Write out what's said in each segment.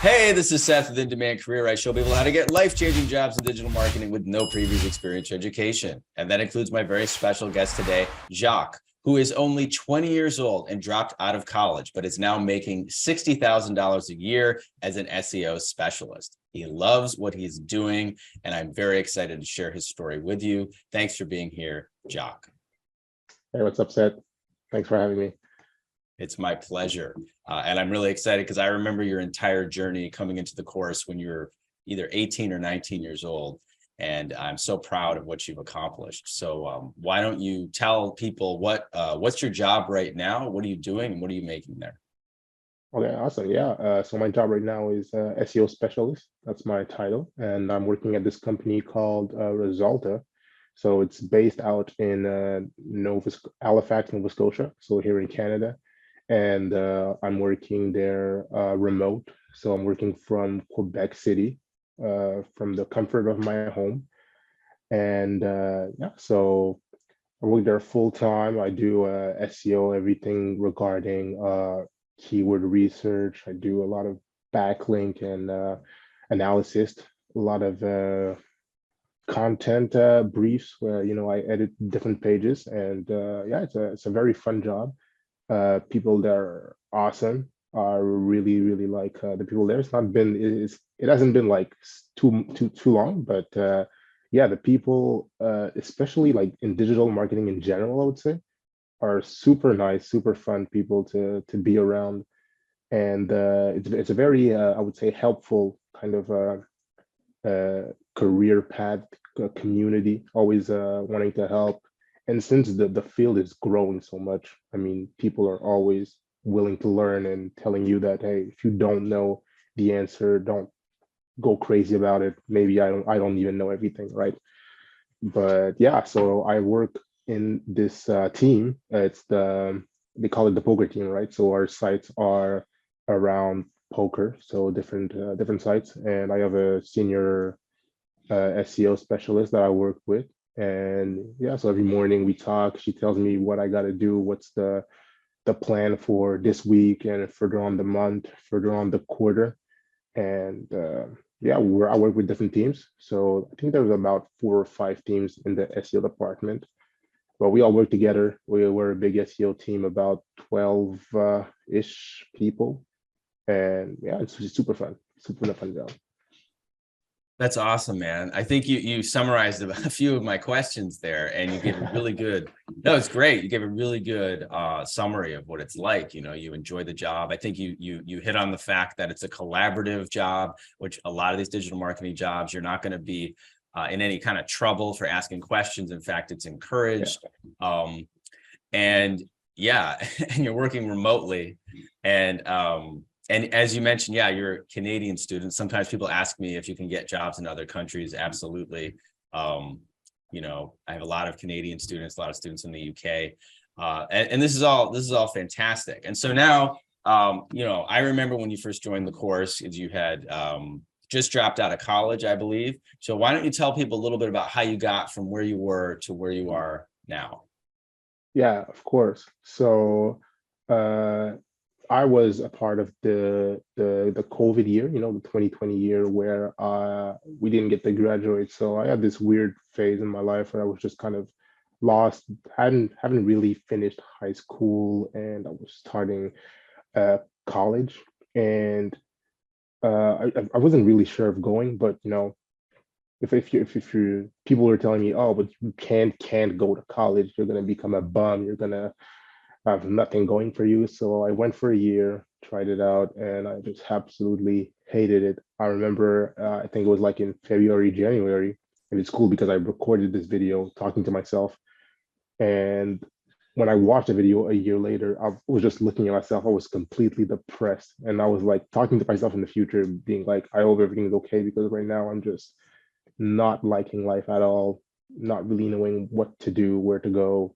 Hey, this is Seth with In Demand Career. I show people how to get life-changing jobs in digital marketing with no previous experience or education. And that includes my very special guest today, Jacques, who is only 20 years old and dropped out of college, but is now making $60,000 a year as an SEO specialist. He loves what he's doing, and I'm very excited to share his story with you. Thanks for being here, Jacques. Hey, what's up, Seth? Thanks for having me. It's my pleasure. And I'm really excited because I remember your entire journey coming into the course when you were either 18 or 19 years old. And I'm so proud of what you've accomplished. So why don't you tell people what's your job right now? What are you doing and what are you making there? Okay, awesome. Yeah. So my job right now is SEO specialist. That's my title. And I'm working at this company called Resulta. So it's based out in Halifax, Nova Scotia. So here in Canada. And I'm working there remote. So I'm working from Quebec City, from the comfort of my home. And yeah, so I work there full time. I do SEO, everything regarding keyword research. I do a lot of backlink and analysis, a lot of content briefs where I edit different pages, and yeah, it's a very fun job. People there are awesome. I really like the people there. It hasn't been like too long, but yeah, the people, especially like in digital marketing in general, I would say, are super nice, super fun people to be around, and it's a very I would say helpful kind of career path, community, always wanting to help. And since the field is growing so much, I mean, people are always willing to learn and telling you that, hey, if you don't know the answer, don't go crazy about it. Maybe I don't even know everything, right? But yeah, so I work in this team. They call it the poker team, right? So our sites are around poker, so different sites, and I have a senior SEO specialist that I work with. And yeah, so every morning we talk. She tells me what I got to do, what's the plan for this week and further on the month, further on the quarter. And yeah, I work with different teams. So I think there's about 4 or 5 teams in the SEO department, but we all work together. We're a big SEO team, about 12 ish people. And yeah, it's super fun, super fun job. That's awesome, man. I think you summarized a few of my questions there, and you gave a really good. No, it's great. You gave a really good summary of what it's like. You enjoy the job. I think you hit on the fact that it's a collaborative job, which a lot of these digital marketing jobs, you're not going to be in any kind of trouble for asking questions. In fact, it's encouraged. Yeah. And yeah, and you're working remotely, and as you mentioned, yeah, you're a Canadian student. Sometimes people ask me if you can get jobs in other countries. Absolutely. I have a lot of Canadian students, a lot of students in the UK, and this is all fantastic. And so now, I remember when you first joined the course, is you had just dropped out of college, I believe. So why don't you tell people a little bit about how you got from where you were to where you are now? Yeah, of course. So I was a part of the COVID year, the 2020 year where we didn't get to graduate. So I had this weird phase in my life where I was just kind of lost, haven't really finished high school, and I was starting college, and I wasn't really sure of going, but if you people were telling me, oh, but you can't go to college, you're gonna become a bum, you're gonna have nothing going for you. So I went for a year, tried it out, and I just absolutely hated it. I remember, I think it was like in February, January, and it's cool because I recorded this video talking to myself. And when I watched the video a year later, I was just looking at myself. I was completely depressed. And I was like talking to myself in the future, being like, I hope everything's okay because right now I'm just not liking life at all, not really knowing what to do, where to go.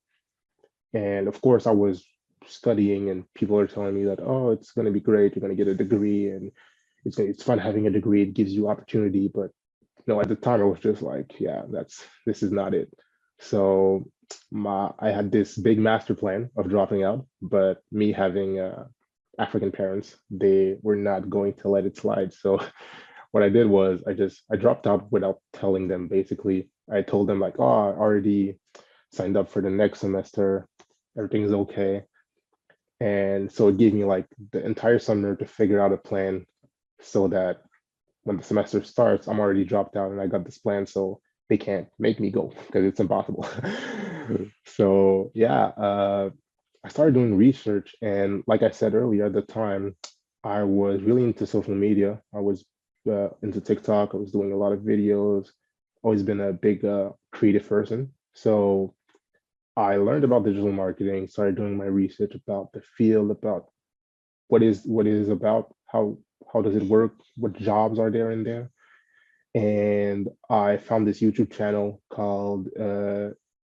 And of course, I was studying, and people are telling me that, oh, it's going to be great. You're going to get a degree, and it's fun having a degree. It gives you opportunity. But at the time, I was just like, yeah, this is not it. So I had this big master plan of dropping out, but me having African parents, they were not going to let it slide. So what I did was I dropped out without telling them. Basically, I told them like, oh, I already signed up for the next semester. Everything's okay. And so it gave me like the entire summer to figure out a plan so that when the semester starts, I'm already dropped out and I got this plan. So they can't make me go because it's impossible. So yeah, I started doing research. And like I said earlier, at the time, I was really into social media. I was into TikTok. I was doing a lot of videos, always been a big creative person. So I learned about digital marketing, started doing my research about the field, about what is about, how does it work, what jobs are there in there. And I found this YouTube channel called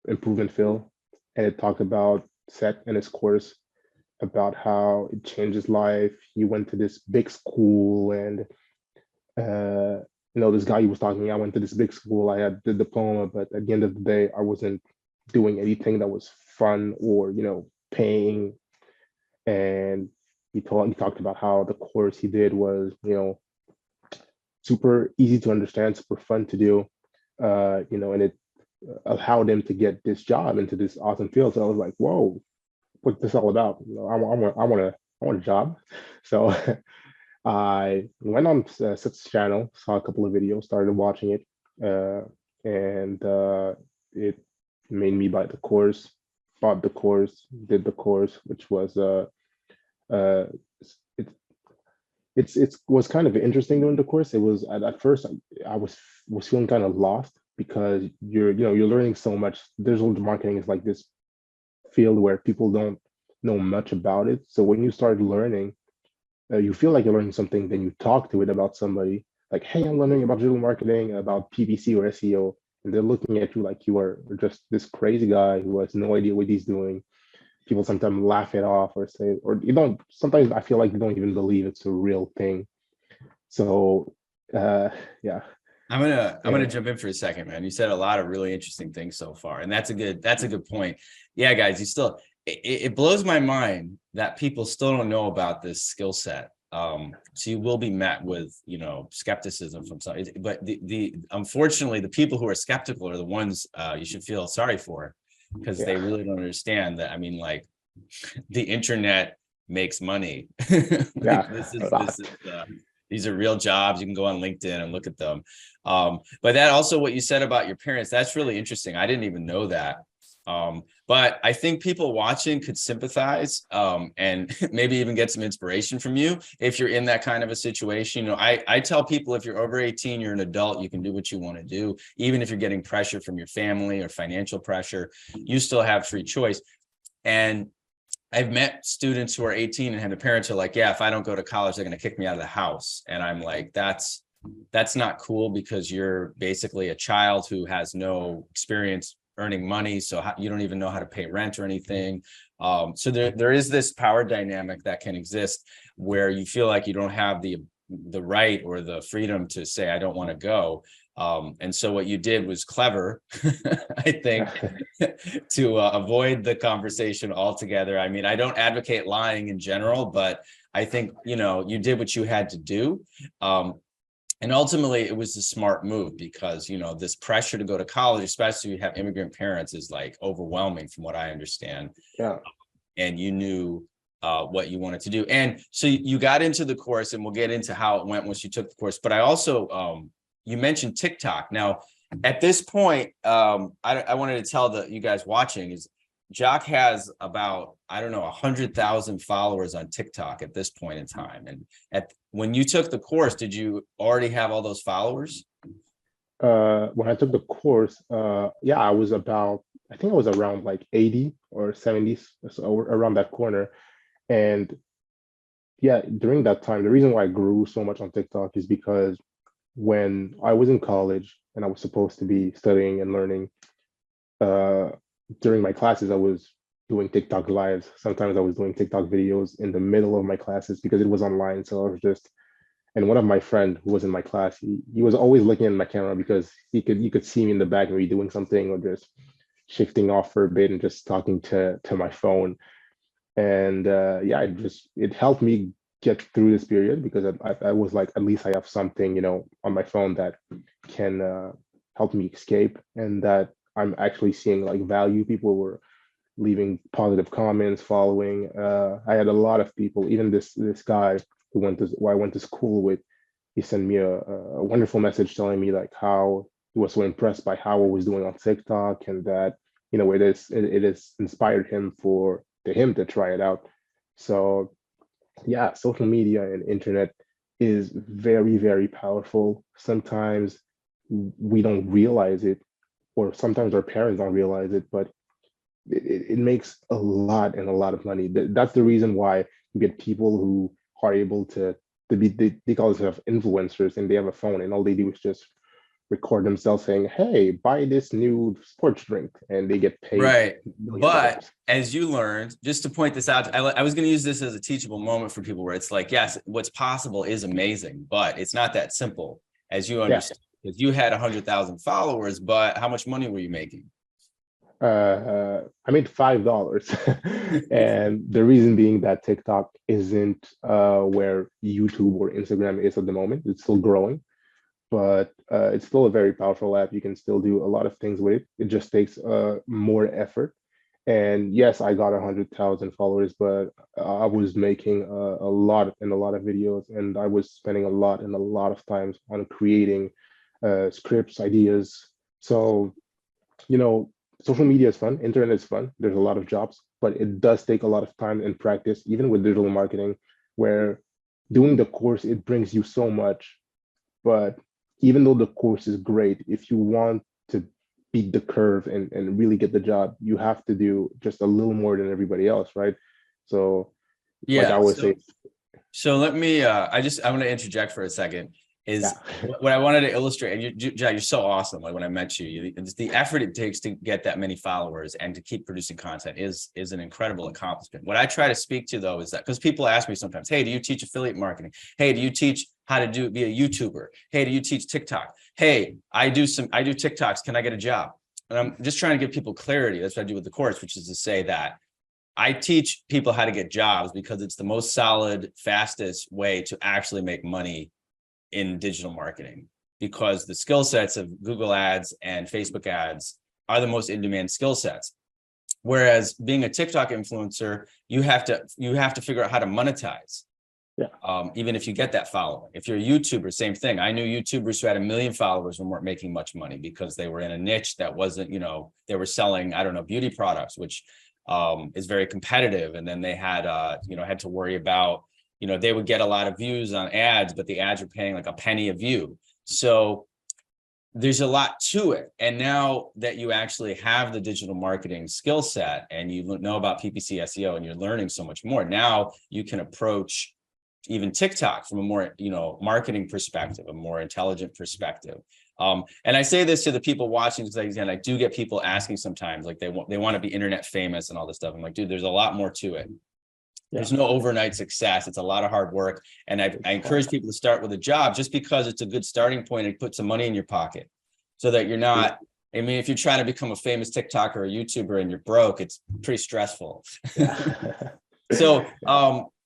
Improve and Fill, and it talked about Seth and his course about how it changed his life. He went to this big school, and this guy he was talking. I went to this big school. I had the diploma, but at the end of the day, I wasn't doing anything that was fun or paying. And he talked about how the course he did was super easy to understand, super fun to do, and it allowed him to get this job into this awesome field. So I was like, whoa, what's this all about? I want a job. So I went on Seth's channel, saw a couple of videos, started watching it, and it made me buy the course, bought the course, did the course, which was uh, it, it was kind of interesting doing the course. It was at first I was feeling kind of lost because you're learning so much. Digital marketing is like this field where people don't know much about it. So when you start learning, you feel like you're learning something, then you talk to it about somebody like, hey, I'm learning about digital marketing, about PPC or SEO, and they're looking at you like you are just this crazy guy who has no idea what he's doing. People sometimes laugh it off or say, or you don't, sometimes I feel like you don't even believe it's a real thing. So yeah. I'm gonna jump in for a second, man. You said a lot of really interesting things so far, and that's a good point. Yeah, guys, it blows my mind that people still don't know about this skill set. So you will be met with skepticism from some, but the unfortunately the people who are skeptical are the ones you should feel sorry for, because they really don't understand that. I mean, like, the internet makes money. Yeah, This a is lot. these are real jobs. You can go on LinkedIn and look at them. But that also, what you said about your parents, that's really interesting. I didn't even know that. But I think people watching could sympathize and maybe even get some inspiration from you if you're in that kind of a situation. I tell people, if you're over 18, you're an adult, you can do what you want to do. Even if you're getting pressure from your family or financial pressure, you still have free choice. And I've met students who are 18 and have the parents who are like, yeah, if I don't go to college, they're going to kick me out of the house. And I'm like, that's not cool, because you're basically a child who has no experience earning money. So you don't even know how to pay rent or anything. So there is this power dynamic that can exist where you feel like you don't have the right or the freedom to say, I don't want to go. And so what you did was clever, I think, to avoid the conversation altogether. I mean, I don't advocate lying in general, but I think, you did what you had to do. And ultimately, it was a smart move because, this pressure to go to college, especially if you have immigrant parents, is like overwhelming from what I understand. Yeah. And you knew what you wanted to do. And so you got into the course, and we'll get into how it went once you took the course. But I also, you mentioned TikTok. Now, at this point, I wanted to tell you guys watching is Jacques has about, I don't know, 100,000 followers on TikTok at this point in time. And when you took the course, did you already have all those followers? When I took the course, yeah, I think I was around like 80 or 70, so around that corner. And yeah, during that time, the reason why I grew so much on TikTok is because when I was in college and I was supposed to be studying and learning, uh, during my classes, I was doing TikTok lives. Sometimes I was doing TikTok videos in the middle of my classes because it was online. So I was just, and one of my friend who was in my class, he was always looking at my camera because you could see me in the back maybe doing something or just shifting off for a bit and just talking to my phone. And yeah, it helped me get through this period because I was like, at least I have something, on my phone that can help me escape, and that I'm actually seeing like value. People were leaving positive comments, following. I had a lot of people, even this guy who I went to school with. He sent me a wonderful message telling me like how he was so impressed by how I was doing on TikTok, and that it has inspired him to him to try it out. So yeah, social media and internet is very, very powerful. Sometimes we don't realize it, or sometimes our parents don't realize it, but it makes a lot and a lot of money. That's the reason why you get people who are able to be, they call themselves influencers, and they have a phone and all they do is just record themselves saying, hey, buy this new sports drink, and they get paid Right. millions of But dollars. as you learned, just to point this out, I was going to use this as a teachable moment for people where it's like, yes, what's possible is amazing, but it's not that simple as you Yeah. understand. Because you had 100,000 followers, but how much money were you making? I made $5, and the reason being that TikTok isn't where YouTube or Instagram is at the moment. It's still growing, but it's still a very powerful app. You can still do a lot of things with it. It just takes more effort. And yes, I got 100,000 followers, but I was making a lot in a lot of videos, and I was spending a lot and a lot of times on creating scripts, ideas. So you know, social media is fun, internet is fun. There's a lot of jobs, but it does take a lot of time and practice, even with digital marketing, where doing the course, it brings you so much. But even though the course is great, if you want to beat the curve and really get the job, you have to do just a little more than everybody else, right? So, like I Yeah. always say, So let me, I want to interject for a second. yeah, Is what I wanted to illustrate, and Jack, you're so awesome. Like when I met you, it's the effort it takes to get that many followers and to keep producing content is an incredible accomplishment. What I try to speak to though is that because people ask me sometimes, hey, do you teach affiliate marketing? Hey, do you teach how to be a YouTuber? Hey, do you teach TikTok? Hey, I do TikToks. Can I get a job? And I'm just trying to give people clarity. That's what I do with the course, which is to say that I teach people how to get jobs because it's the most solid, fastest way to actually make money in digital marketing, because the skill sets of Google ads and Facebook ads are the most in-demand skill sets. Whereas being a TikTok influencer, you have to figure out how to monetize. yeah, Even if you get that following. If you're a YouTuber, same thing. I knew YouTubers who had 1 million followers and weren't making much money because they were in a niche that wasn't, they were selling, I don't know, beauty products, which is very competitive. And then they had, had to worry about, they would get a lot of views on ads, but the ads were paying like a penny a view. So there's a lot to it. And now that you actually have the digital marketing skill set and you know about PPC SEO and you're learning so much more, now you can approach even TikTok from a more, marketing perspective, a more intelligent perspective. And I say this to the people watching because I do get people asking sometimes, like they want to be internet famous and all this stuff. I'm like, dude, there's a lot more to it. yeah. There's no overnight success. It's a lot of hard work. And I encourage people to start with a job just because it's a good starting point and put some money in your pocket so that you're not, I mean, if you're trying to become a famous TikToker or YouTuber and you're broke, it's pretty stressful. Yeah. So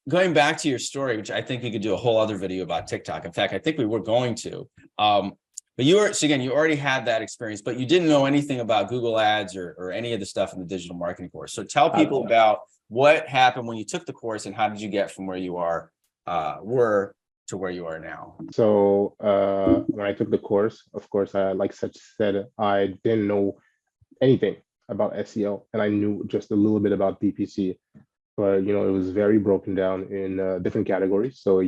going back to your story, which I think we could do a whole other video about TikTok. In fact, I think we were going to. But you already had that experience, but you didn't know anything about Google ads or any of the stuff in the digital marketing course. So tell people about what happened when you took the course and how did you get from where you were to where you are now? So when I took the course, of course, like Seth said, I didn't know anything about SEO, and I knew just a little bit about PPC. But it was very broken down in different categories. So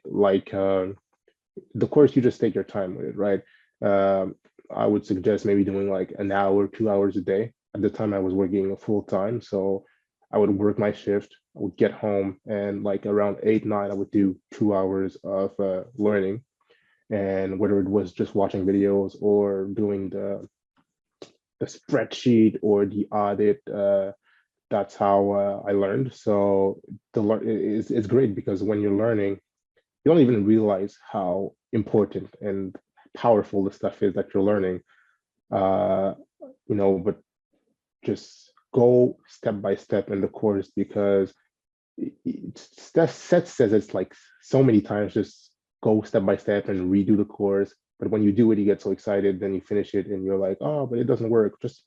like the course, you just take your time with it, right? I would suggest maybe doing like an hour, 2 hours a day. At the time, I was working full time, so I would work my shift. I would get home, and like around 8, 9, I would do 2 hours of learning. And whether it was just watching videos or doing the spreadsheet or the audit, that's how I learned. So it's great because when you're learning, you don't even realize how important and powerful the stuff is that you're learning. Uh, but just go step by step in the course because Seth says it's like so many times, just go step by step and redo the course. But when you do it, you get so excited, then you finish it and you're like, oh, but it doesn't work. Just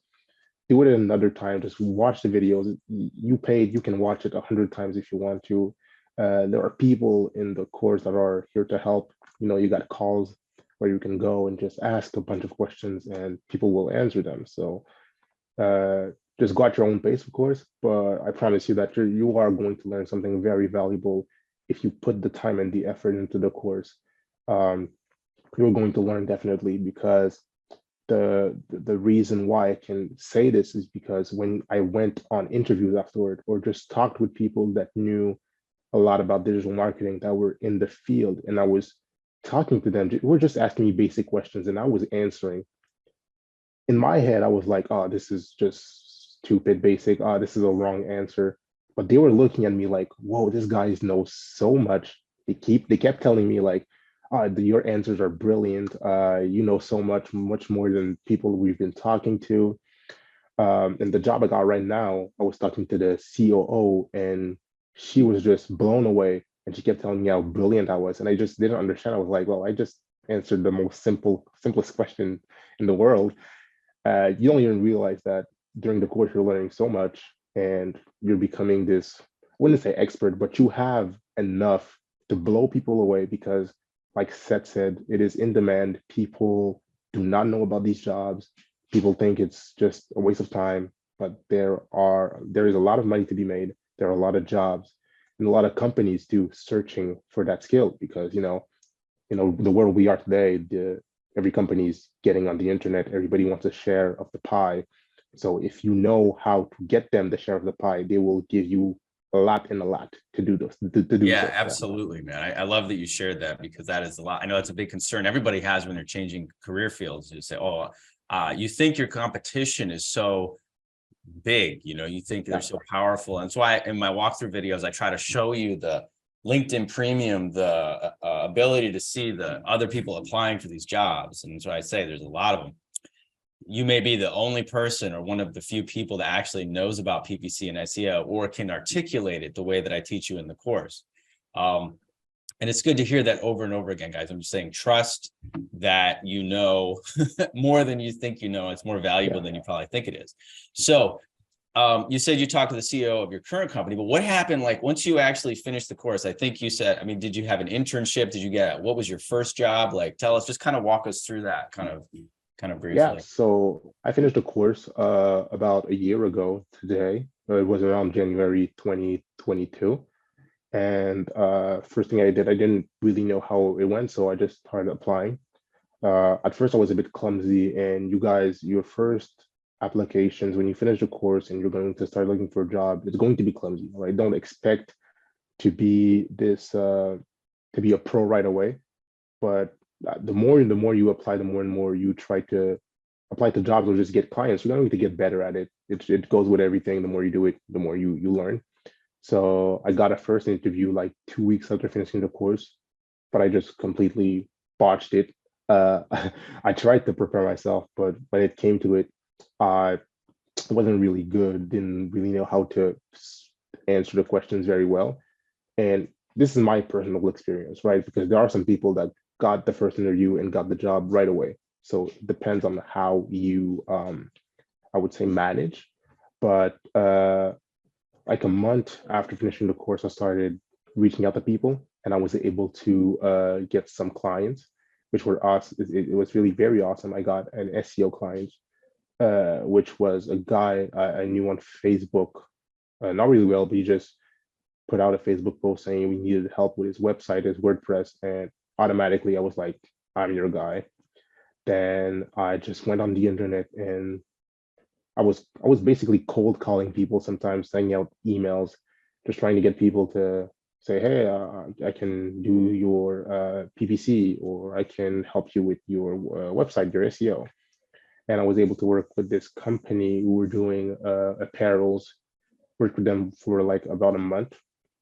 do it another time. Just watch the videos. You paid, you can watch it 100 times if you want to. There are people in the course that are here to help. You know, you got calls where you can go and just ask a bunch of questions and people will answer them. So uh, just go at your own pace, of course, but I promise you that you are going to learn something very valuable if you put the time and the effort into the course. Um, you're going to learn definitely, because the reason why I can say this is because when I went on interviews afterward or just talked with people that knew a lot about digital marketing, that were in the field, and I was talking to them, were just asking me basic questions and I was answering. In my head, I was like, oh, this is just stupid, basic. Oh, this is a wrong answer. But they were looking at me like, whoa, this guy knows so much. They kept telling me like, your answers are brilliant. You know so much, much more than people we've been talking to. And the job I got right now, I was talking to the COO, and she was just blown away. And she kept telling me how brilliant I was, and I just didn't understand. I was like, well, I just answered the most simplest question in the world. You don't even realize that during the course you're learning so much and you're becoming this, I wouldn't say expert, but you have enough to blow people away because, like Seth said, it is in demand. People do not know about these jobs. People think it's just a waste of time, but there is a lot of money to be made. There are a lot of jobs and a lot of companies too searching for that skill, because the world we are today, every company is getting on the internet. Everybody wants a share of the pie. So if you know how to get them the share of the pie, they will give you a lot and a lot to do this, to do Yeah, so. Yeah. absolutely, man. I love that you shared that, because that is a lot. I know it's a big concern everybody has when they're changing career fields. You say, oh, you think your competition is so big, you think they're Yeah. so powerful. And so in my walkthrough videos, I try to show you the LinkedIn Premium, the ability to see the other people applying for these jobs. And so I say there's a lot of them. You may be the only person or one of the few people that actually knows about PPC and SEO or can articulate it the way that I teach you in the course. And it's good to hear that over and over again, guys. I'm just saying, trust that you know more than you think you know. It's more valuable than you probably think it is. So you said you talked to the CEO of your current company, but what happened like once you actually finished the course? I think you said, I mean, did you have an internship? What was your first job? Like, tell us, just kind of walk us through that kind of Yeah. briefly. So I finished the course about a year ago today. It was around January 2022. And first thing I did, I didn't really know how it went, so I just started applying. At first, I was a bit clumsy, and you guys, your first applications, when you finish the course and you're going to start looking for a job, it's going to be clumsy, right? Don't expect to be to be a pro right away. But the more you apply, the more and more you try to apply to jobs or just get clients. You're going to get better at it. It goes with everything. The more you do it, the more you learn. So I got a first interview like 2 weeks after finishing the course, but I just completely botched it. Uh, I tried to prepare myself, but when it came to it, I wasn't really good, didn't really know how to answer the questions very well. And this is my personal experience, right? Because there are some people that got the first interview and got the job right away. So it depends on how you, I would say, manage. But like a month after finishing the course, I started reaching out to people, and I was able to get some clients, which were awesome. It was really very awesome. I got an SEO client, which was a guy I knew on Facebook, not really well, but he just put out a Facebook post saying we needed help with his website, his WordPress, and automatically I was like, I'm your guy. Then I just went on the internet and I was basically cold calling people, sometimes sending out emails, just trying to get people to say, hey, I can do your PPC, or I can help you with your website, your SEO. And I was able to work with this company who were doing apparels, worked with them for like about a month.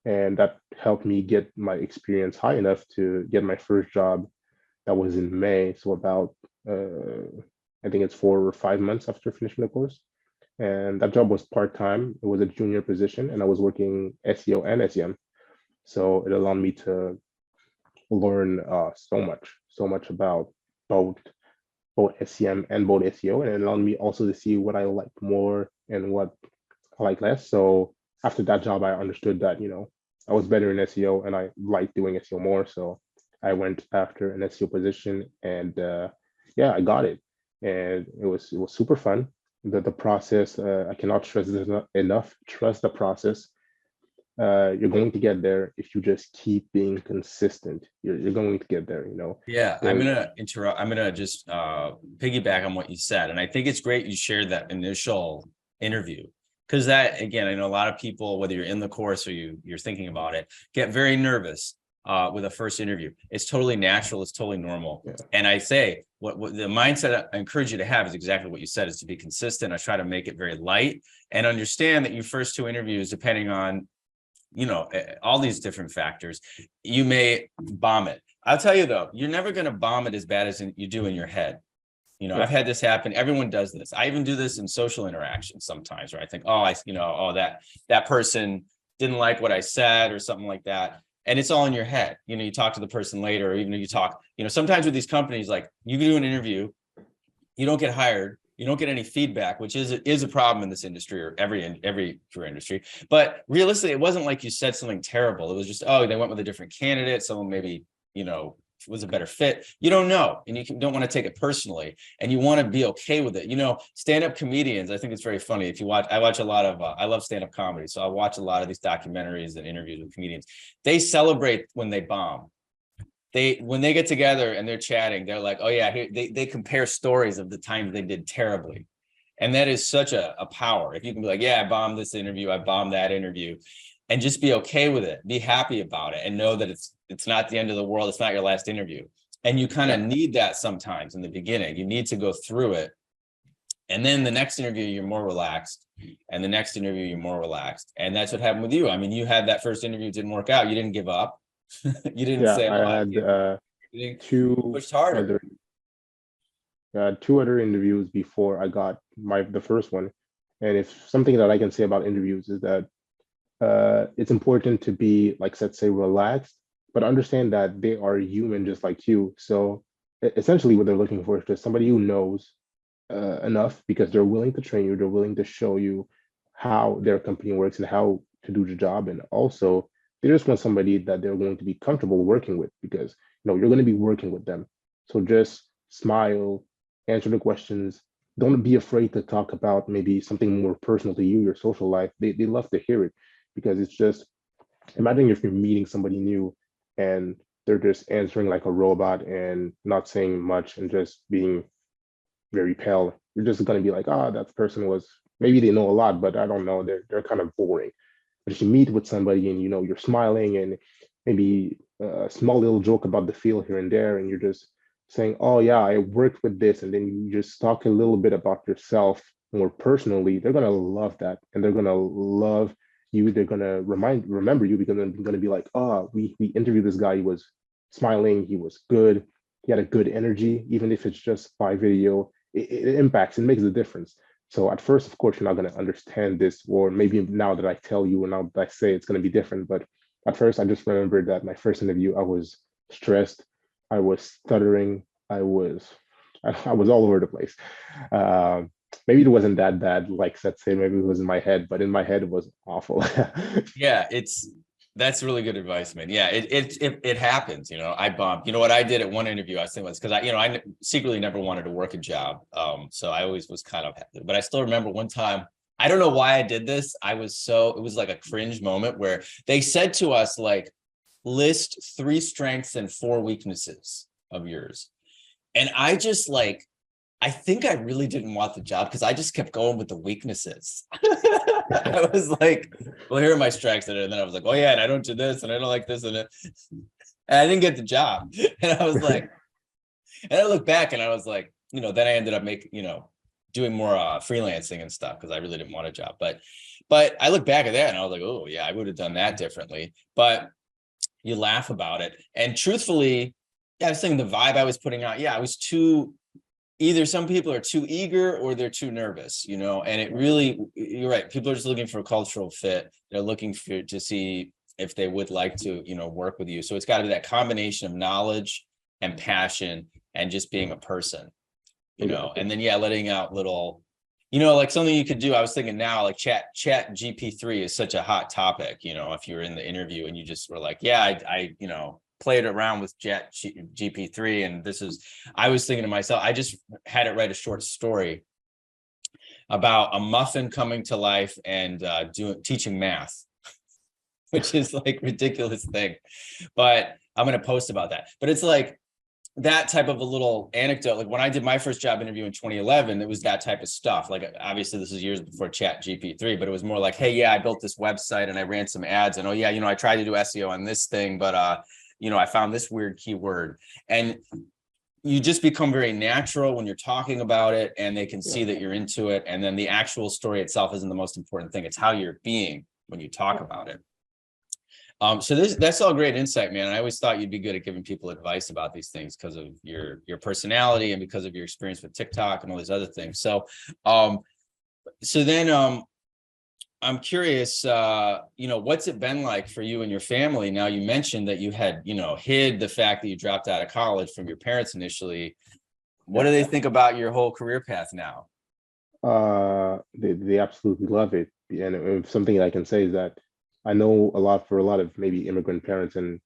And that helped me get my experience high enough to get my first job. That was in May. So about, I think it's 4 or 5 months after finishing the course. and that job was part-time. It was a junior position, and I was working SEO and SEM. So it allowed me to learn so much about both SEM and both SEO, and it allowed me also to see what I liked more and what I like less. So after that job, I understood that, I was better in SEO and I liked doing SEO more. So I went after an SEO position, and yeah, I got it. And it was super fun. The process, I cannot stress this enough. Trust the process. You're going to get there if you just keep being consistent. You're going to get there, Yeah, I'm There- gonna interrupt. I'm gonna just piggyback on what you said, and I think it's great you shared that initial interview, because that, again, I know a lot of people, whether you're in the course or you're thinking about it, get very nervous with a first interview. It's totally natural. It's totally normal. Yeah. And I say what the mindset I encourage you to have is exactly what you said, is to be consistent. I try to make it very light and understand that your first two interviews, depending on all these different factors, you may bomb it. I'll tell you though, you're never going to bomb it as bad as you do in your head. Yeah. I've had this happen. Everyone does this. I even do this in social interactions sometimes, where I think, that person didn't like what I said or something like that. And it's all in your head. You talk to the person later, or even if you talk, sometimes with these companies, like you can do an interview, you don't get hired, you don't get any feedback, which is a problem in this industry, or every career industry. But realistically, it wasn't like you said something terrible. It was just, they went with a different candidate. Someone maybe, was a better fit. You don't know, and don't want to take it personally, and you want to be okay with it. Stand-up comedians, I think it's very funny. I watch a lot of, I love stand-up comedy. So I watch a lot of these documentaries and interviews with comedians. They celebrate when they bomb. When they get together and they're chatting, they're like, oh yeah, they compare stories of the times they did terribly. And that is such a power. If you can be like, yeah, I bombed this interview, I bombed that interview, and just be okay with it, be happy about it, and know that it's not the end of the world. It's not your last interview. And you kind of need that sometimes in the beginning. You need to go through it. And then the next interview, you're more relaxed. And the next interview, you're more relaxed. And that's what happened with you. I mean, you had that first interview, didn't work out. You didn't give up. You didn't say, I had you two pushed harder. two other interviews before I got the first one. And if something that I can say about interviews is that it's important to be, like Seth say, relaxed, but understand that they are human just like you. So essentially what they're looking for is just somebody who knows enough, because they're willing to train you, they're willing to show you how their company works and how to do the job. And also they just want somebody that they're going to be comfortable working with, because you're going to be working with them. So just smile, answer the questions. Don't be afraid to talk about maybe something more personal to you, your social life. They love to hear it, because it's just, imagine if you're meeting somebody new and they're just answering like a robot and not saying much and just being very pale. You're just going to be like, that person was, maybe they know a lot, but I don't know, they're kind of boring. But if you meet with somebody and you're smiling, and maybe a small little joke about the field here and there, and you're just saying, oh yeah, I worked with this, and then you just talk a little bit about yourself more personally, they're gonna love that, and they're gonna love you. They're gonna remember you, because they're gonna be like, we interviewed this guy, he was smiling, he was good, he had a good energy. Even if it's just by video, it impacts, it makes a difference. So at first, of course, you're not going to understand this, or maybe now that I tell you and now that I say, it's going to be different. But at first, I just remembered that my first interview, I was stressed, I was stuttering, I was all over the place. Maybe it wasn't that bad, like Seth said, maybe it was in my head, but in my head, it was awful. Yeah, that's really good advice, man. Yeah, it happens. I bumped. You know what I did at one interview? I was thinking, because I secretly never wanted to work a job. So I always was kind of, but I still remember one time. I don't know why I did this. It was like a cringe moment where they said to us, like, list 3 strengths and 4 weaknesses of yours, and I just I think I really didn't want the job, because I just kept going with the weaknesses. I was like, well, here are my strengths. And then I was like, oh yeah, and I don't do this, and I don't like this. And I didn't get the job. And I was like, and I look back and I was like, then I ended up doing more freelancing and stuff, because I really didn't want a job. But I look back at that and I was like, oh yeah, I would have done that differently. But you laugh about it. And truthfully, yeah, I was saying the vibe I was putting out, yeah, I was too either some people are too eager or they're too nervous, and it really, you're right. People are just looking for a cultural fit. They're looking to see if they would like to, work with you. So it's got to be that combination of knowledge and passion and just being a person, Exactly. and then, yeah, letting out little, like something you could do. I was thinking now, like chat GP3 is such a hot topic, if you're in the interview and you just were like, yeah, I played around with chat GP3. And I was thinking to myself, I just had it write a short story about a muffin coming to life and teaching math, which is like ridiculous thing. But I'm going to post about that. But it's like that type of a little anecdote. Like when I did my first job interview in 2011, it was that type of stuff. Like obviously this is years before chat GP3, but it was more like, hey, yeah, I built this website and I ran some ads, and oh yeah, I tried to do SEO on this thing, but I found this weird keyword. And you just become very natural when you're talking about it, and they can see that you're into it. And then the actual story itself isn't the most important thing. It's how you're being when you talk about it. So that's all great insight, man. I always thought you'd be good at giving people advice about these things because of your personality and because of your experience with TikTok and all these other things. So then I'm curious, what's it been like for you and your family? Now, you mentioned that you had, hid the fact that you dropped out of college from your parents initially. What do they think about your whole career path now? They absolutely love it. And something I can say is that I know for a lot of maybe immigrant parents and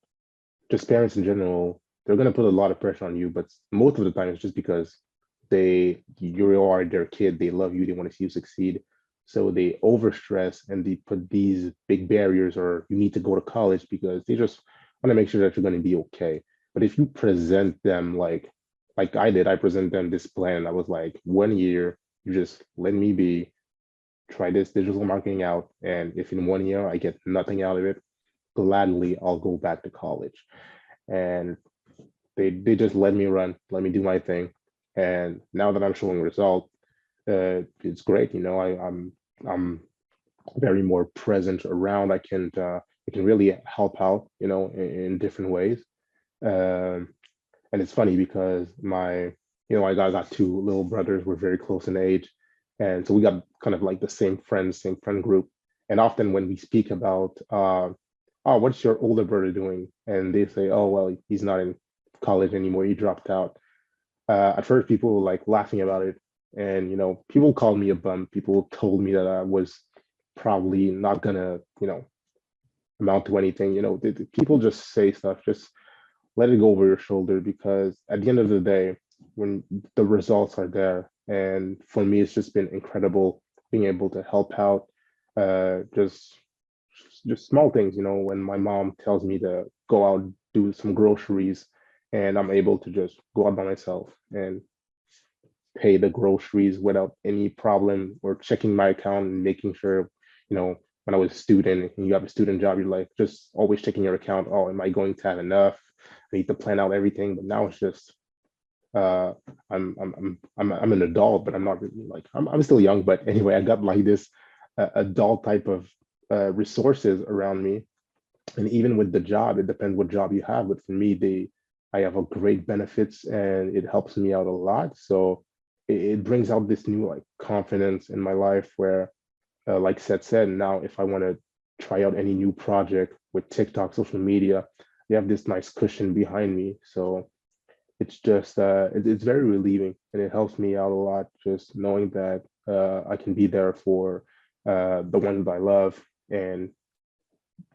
just parents in general, they're going to put a lot of pressure on you, but most of the time it's just because you are their kid, they love you, they want to see you succeed. So they overstress and they put these big barriers, or you need to go to college, because they just want to make sure that you're going to be okay. But if you present them like I did, I present them this plan. I was like, 1 year, you just let me be, try this digital marketing out. And if in 1 year I get nothing out of it, gladly I'll go back to college. And they just let me run, let me do my thing. And now that I'm showing results, it's great. I'm very more present around. I can really help out, in different ways. Um, and it's funny because I got two little brothers. We're very close in age, and so we got kind of like the same friend group. And often when we speak about, oh, what's your older brother doing? And they say, oh, well, he's not in college anymore. He dropped out. At first, people were like laughing about it, and people called me a bum. People told me that I was probably not gonna, amount to anything. People just say stuff. Just let it go over your shoulder, because at the end of the day, when the results are there, and for me, it's just been incredible being able to help out. Just small things, when my mom tells me to go out, do some groceries, and I'm able to just go out by myself and pay the groceries without any problem, or checking my account and making sure, when I was a student and you have a student job, you're like just always checking your account. Oh, am I going to have enough? I need to plan out everything. But now it's just, uh I'm an adult, but I'm not really like, I'm still young, but anyway, I got like this adult type of resources around me. And even with the job, it depends what job you have, but for me, I have a great benefits, and it helps me out a lot. So it brings out this new like confidence in my life, where like Seth said, now if I want to try out any new project with TikTok, social media, they have this nice cushion behind me. So it's just it's very relieving, and it helps me out a lot, just knowing that I can be there for the one that I love. And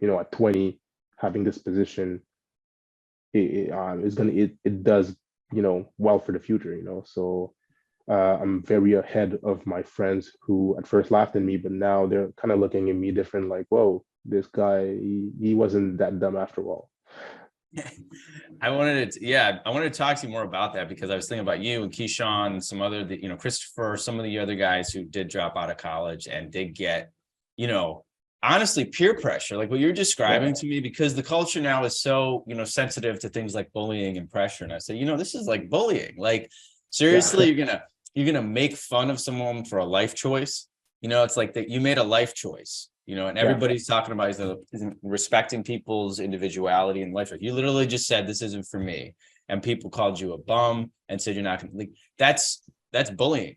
at 20, having this position, it does, well for the future. So I'm very ahead of my friends who at first laughed at me, but now they're kind of looking at me different, like, whoa, this guy, he wasn't that dumb after all. I wanted to talk to you more about that, because I was thinking about you and Keyshawn, some other, Christopher, some of the other guys who did drop out of college and did get, honestly, peer pressure, like what you're describing to me, because the culture now is so, sensitive to things like bullying and pressure. And I say, this is like bullying. Like, seriously, you're gonna make fun of someone for a life choice. It's like that you made a life choice. And everybody's talking about is respecting people's individuality in life. Like, you literally just said, this isn't for me. And people called you a bum and said you're not gonna, like, that's that's bullying,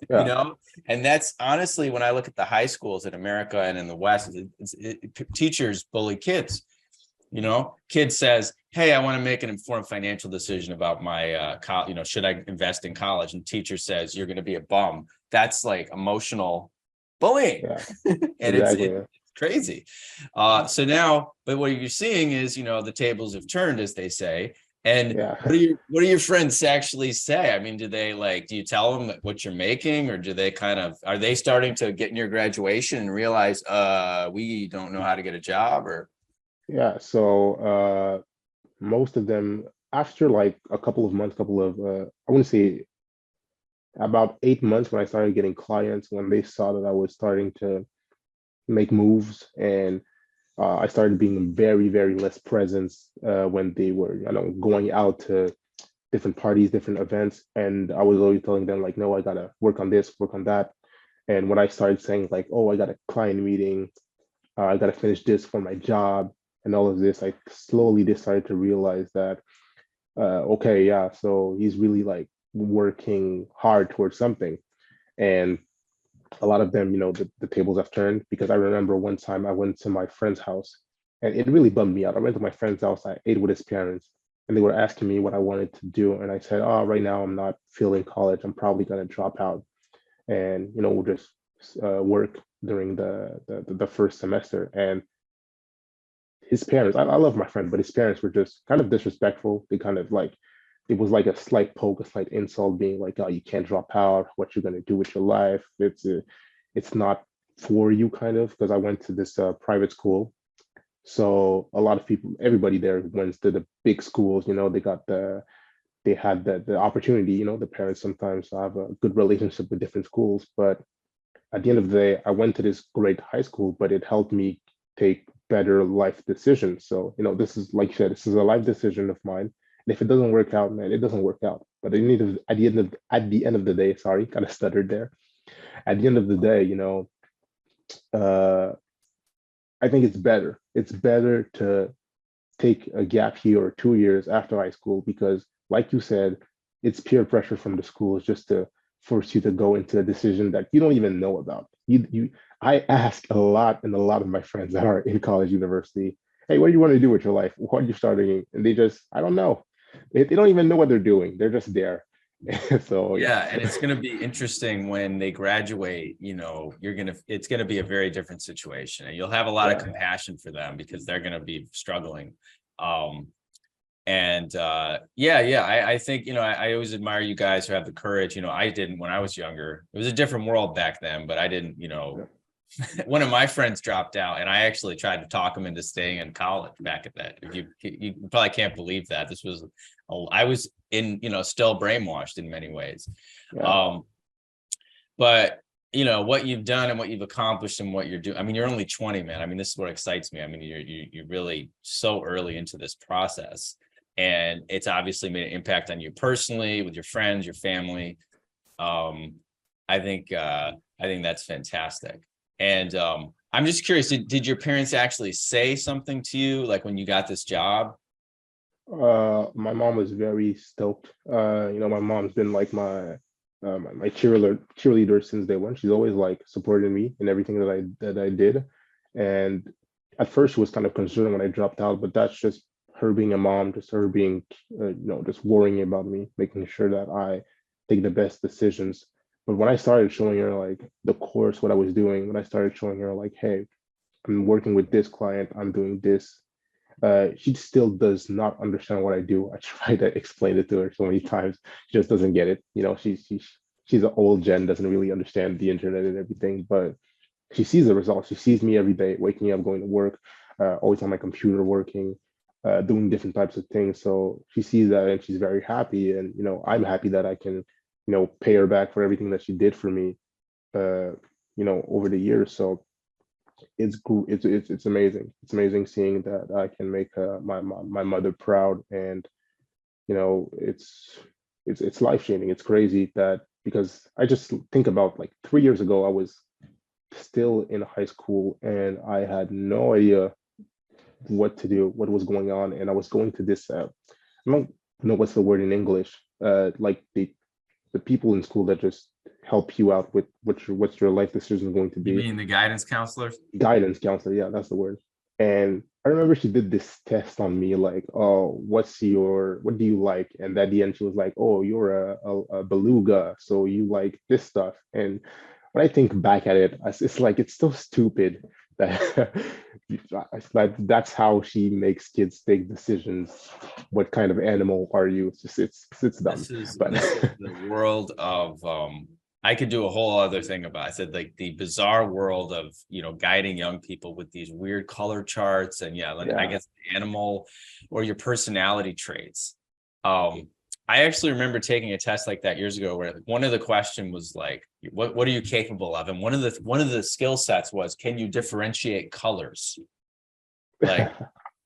Yeah. and that's honestly, when I look at the high schools in America and in the West, teachers bully kids. Kid says, hey, I want to make an informed financial decision about my should I invest in college? And teacher says, you're going to be a bum. That's like emotional bullying. Yeah, And it's exactly. Yeah. crazy. So now, but what you're seeing is, the tables have turned, as they say. And Yeah. what do your friends actually say? I mean, do you tell them what you're making, or do they are they starting to get in your graduation and realize, we don't know how to get a job, or? Yeah. So most of them, after like a couple of months, I wouldn't say, about 8 months, when I started getting clients, when they saw that I was starting to make moves, and I started being very, very less presence when they were, going out to different parties, different events. And I was always telling them like, no, I gotta work on this, work on that. And when I started saying like, oh, I got a client meeting, I gotta finish this for my job and all of this, I slowly decided to realize that, okay, yeah, so he's really like working hard towards something. And a lot of them, the tables have turned, because I remember one time I went to my friend's house, and it really bummed me out. I went to my friend's house, I ate with his parents, and they were asking me what I wanted to do. And I said, oh, right now I'm not feeling college. I'm probably going to drop out, and, we'll just work during the first semester. And his parents, I love my friend, but his parents were just kind of disrespectful. They kind of like, it was like a slight poke, a slight insult, being like, "Oh, you can't drop out. What you're gonna do with your life? It's not for you," kind of. Because I went to this private school, so a lot of people, everybody there went to the big schools. They had the opportunity. The parents sometimes have a good relationship with different schools, but at the end of the day, I went to this great high school, but it helped me take better life decisions. So, this is, like you said, this is a life decision of mine. And if it doesn't work out, man, it doesn't work out. But at the end of the day, sorry, kind of stuttered there. At the end of the day, uh, I think it's better. It's better to take a gap year or 2 years after high school, because, like you said, it's peer pressure from the schools just to force you to go into a decision that you don't even know about. I ask a lot, and a lot of my friends that are in college, university, hey, what do you want to do with your life? What are you starting? And they just, I don't know. They don't even know what they're doing. They're just there. So yeah. Yeah, and it's going to be interesting when they graduate. It's going to be a very different situation, and you'll have a lot of Yeah. compassion for them, because they're going to be struggling. I think, I always admire you guys who have the courage. I didn't when I was younger. It was a different world back then, but I didn't. One of my friends dropped out, and I actually tried to talk him into staying in college back at that. If you probably can't believe that. I was still brainwashed in many ways. Yeah. But what you've done and what you've accomplished and what you're doing. I mean, you're only 20, man. I mean, this is what excites me. I mean, you're really so early into this process, and it's obviously made an impact on you personally, with your friends, your family. I think that's fantastic. And I'm just curious, did your parents actually say something to you, like when you got this job? My mom was very stoked. My mom's been like my cheerleader since day one. She's always like supported me in everything that I did. And at first she was kind of concerned when I dropped out, but that's just her being a mom, just her being, just worrying about me, making sure that I take the best decisions. But when I started showing her like the course, what I was doing, when I started showing her like, hey, I'm working with this client, I'm doing this, she still does not understand what I do. I try to explain it to her so many times. She just doesn't get it. She's an old gen, doesn't really understand the internet and everything, but she sees the results. She sees me every day, waking up, going to work, always on my computer working, doing different types of things. So she sees that, and she's very happy. And I'm happy that I can, pay her back for everything that she did for me, over the years. So it's amazing. It's amazing seeing that I can make my mother proud. And it's life changing. It's crazy that, because I just think about like 3 years ago, I was still in high school, and I had no idea what to do, what was going on. And I was going to this, I don't know what's the word in English, like the people in school that just help you out with what's your life decision going to You be. mean the guidance counselors? Guidance counselor, yeah, that's the word. And I remember she did this test on me, like, oh, what do you like? And at the end, she was like, oh, you're a beluga, so you like this stuff. And when I think back at it, it's like it's so stupid that like that's how she makes kids take decisions. What kind of animal are you? It's dumb. But This is the world of I could do a whole other thing about. I said like the bizarre world of guiding young people with these weird color charts and I yeah, guess animal or your personality traits. I actually remember taking a test like that years ago where one of the question was like, what are you capable of? And one of the skill sets was, can you differentiate colors? Like,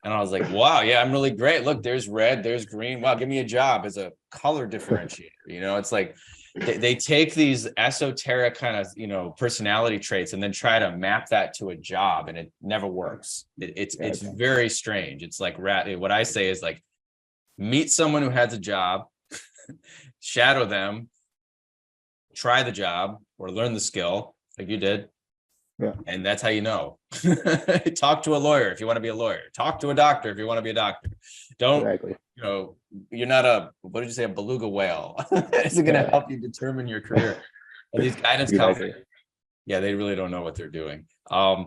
and I was like, wow, yeah, I'm really great. Look, there's red, there's green. Wow, give me a job as a color differentiator. It's like they take these esoteric kind of, personality traits and then try to map that to a job, and it never works. It's very strange. It's like what I say is like, meet someone who has a job, shadow them, try the job or learn the skill like you did. yeah, And that's how you know. Talk to a lawyer if you want to be a lawyer. Talk to a doctor if you want to be a doctor. Don't, exactly. you're not what did you say, a beluga whale. It's going to Yeah, help you determine your career. And these guidance exactly. counselors, yeah, they really don't know what they're doing. Yeah.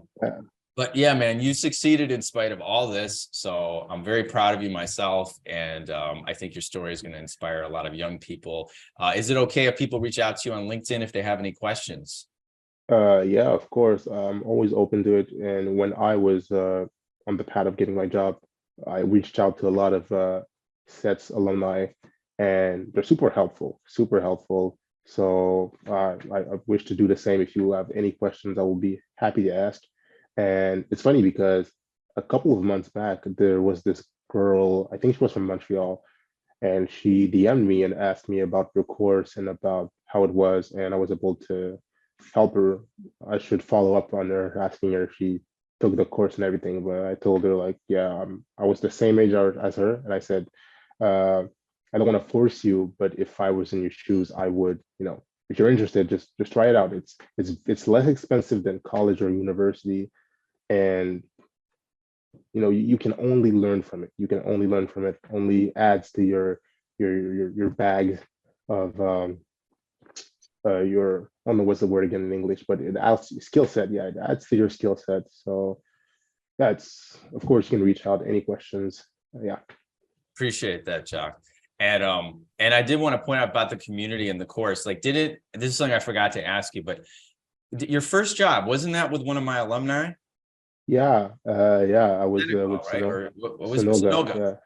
But yeah, man, you succeeded in spite of all this. So I'm very proud of you myself. And I think your story is going to inspire a lot of young people. Is it okay if people reach out to you on LinkedIn if they have any questions? Yeah, of course. I'm always open to it. And when I was on the path of getting my job, I reached out to a lot of Seth's alumni, and they're super helpful, super helpful. So I wish to do the same. If you have any questions, I will be happy to ask. And it's funny because a couple of months back, there was this girl, I think she was from Montreal, and she DM'd me and asked me about your course and about how it was, and I was able to help her. I should follow up on her, asking her if she took the course and everything. But I told her like, yeah, I was the same age as her, and I said, uh, I don't want to force you, but if I was in your shoes, I would, if you're interested, just try it out. It's less expensive than college or university, and you can only learn from it. You can only learn from it. Only adds to your bag of your, I don't know what's the word again in English, but it adds skill set. Yeah, it adds to your skill set. So yeah, it's, of course you can reach out any questions. Yeah. Appreciate that, Jacques. And I did want to point out about the community and the course. Like, this is something I forgot to ask you, but your first job, wasn't that with one of my alumni? Yeah, yeah. I was with Right? Or what was it? Sonoga. Sonoga.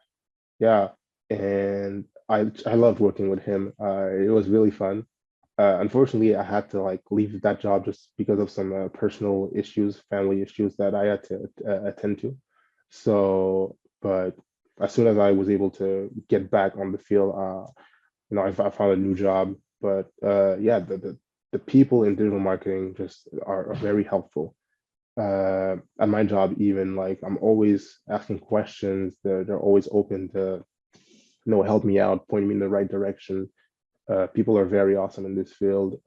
Yeah, and I loved working with him. It was really fun. Unfortunately, I had to like leave that job just because of some personal issues, family issues that I had to attend to. So, but as soon as I was able to get back on the field, I found a new job. But yeah, the people in digital marketing just are very helpful. At my job, even like I'm always asking questions. They're always open to help me out, point me in the right direction. People are very awesome in this field.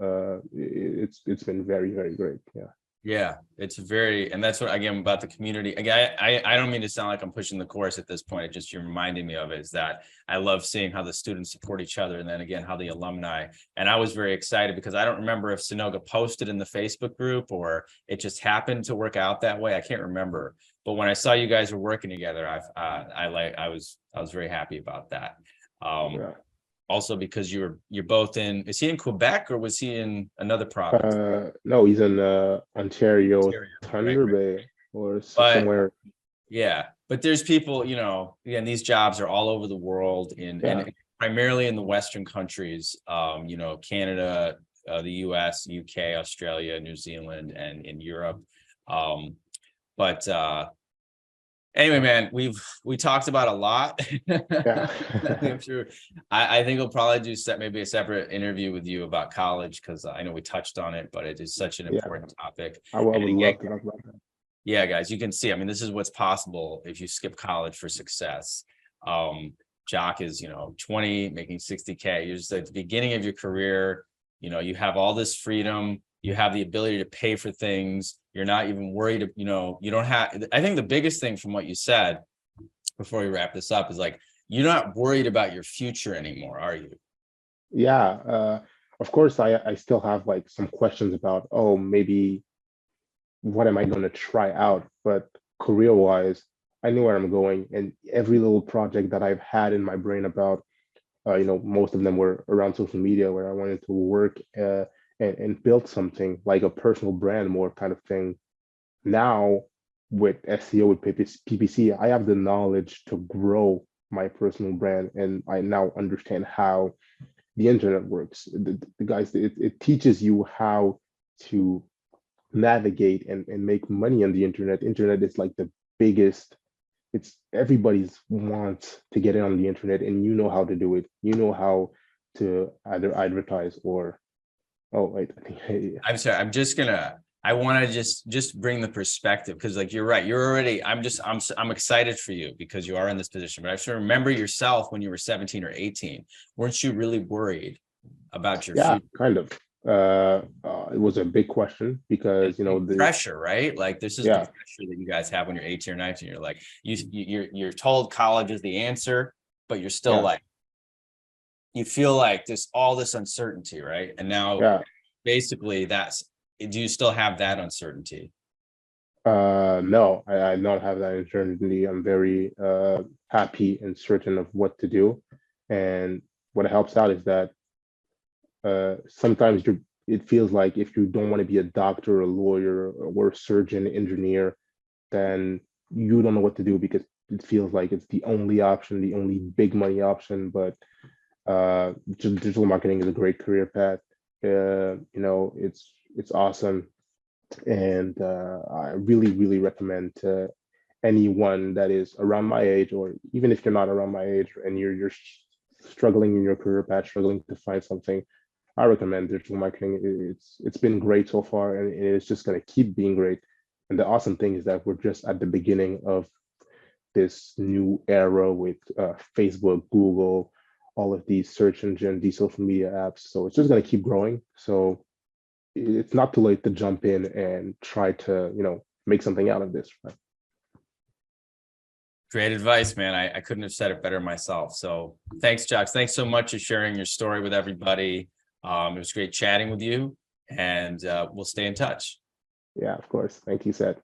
It's been very, very great. Yeah. Yeah, it's very, and that's what, again, about the community. Again, I don't mean to sound like I'm pushing the course at this point. It just, you're reminding me of it, is that I love seeing how the students support each other, and then again, how the alumni. And I was very excited because I don't remember if Sonoga posted in the Facebook group or it just happened to work out that way. I can't remember. But when I saw you guys were working together, I was very happy about that. Yeah. Also because you're both is he in Quebec or was he in another province? No, he's in Ontario, Ontario, right? Thunder Bay, or But somewhere. yeah, but there's people, again, these jobs are all over the world Yeah. and primarily in the Western countries, Canada, the US, UK, Australia, New Zealand, and in Europe. But anyway, man, we talked about a lot. Yeah. I'm sure. I think we'll probably do maybe a separate interview with you about college, because I know we touched on it, but it is such an Yeah. important topic. I would And love again, to talk about that. yeah, guys, you can see, I mean, this is what's possible if you skip college for success. Jacques is, 20, making 60K. You're just at the beginning of your career. You have all this freedom. You have the ability to pay for things. You're not even worried. You don't have, I think the biggest thing from what you said before we wrap this up is like, you're not worried about your future anymore, are you? Yeah, of course, I still have like some questions about, oh, maybe what am I going to try out? But career-wise, I knew where I'm going, and every little project that I've had in my brain about, most of them were around social media, where I wanted to work and build something like a personal brand, more kind of thing. Now, with SEO, with PPC, I have the knowledge to grow my personal brand, and I now understand how the internet works. The guys, it teaches you how to navigate and make money on the internet. Internet is like the biggest, it's everybody's wants to get in on the internet, and you know how to do it. You know how to either advertise or, oh wait, I think I'm sorry. I want to just bring the perspective, because like, you're right. You're already, I'm excited for you because you are in this position, but I should remember yourself when you were 17 or 18. Weren't you really worried about your yeah, future? kind of. It was a big question because Big the pressure, right? Like, this is the yeah, pressure that you guys have when you're 18 or 19. You're like, you're told college is the answer, but you're still yeah, like, you feel like there's all this uncertainty, right? And now yeah. basically do you still have that uncertainty? No, I don't have that uncertainty. I'm very happy and certain of what to do. And what helps out is that sometimes it feels like if you don't want to be a doctor, a lawyer, or a surgeon, engineer, then you don't know what to do because it feels like it's the only option, the only big money option. But digital marketing is a great career path. It's awesome, and I really, really recommend to anyone that is around my age, or even if you're not around my age and you're struggling in your career path, struggling to find something. I recommend digital marketing. It's been great so far, and it's just going to keep being great. And the awesome thing is that we're just at the beginning of this new era with Facebook, Google, all of these search engine, these social media apps. So it's just going to keep growing. So it's not too late to jump in and try to, make something out of this. Right? Great advice, man. I couldn't have said it better myself. So thanks, Jacques. Thanks so much for sharing your story with everybody. It was great chatting with you, and we'll stay in touch. Yeah, of course. Thank you, Seth.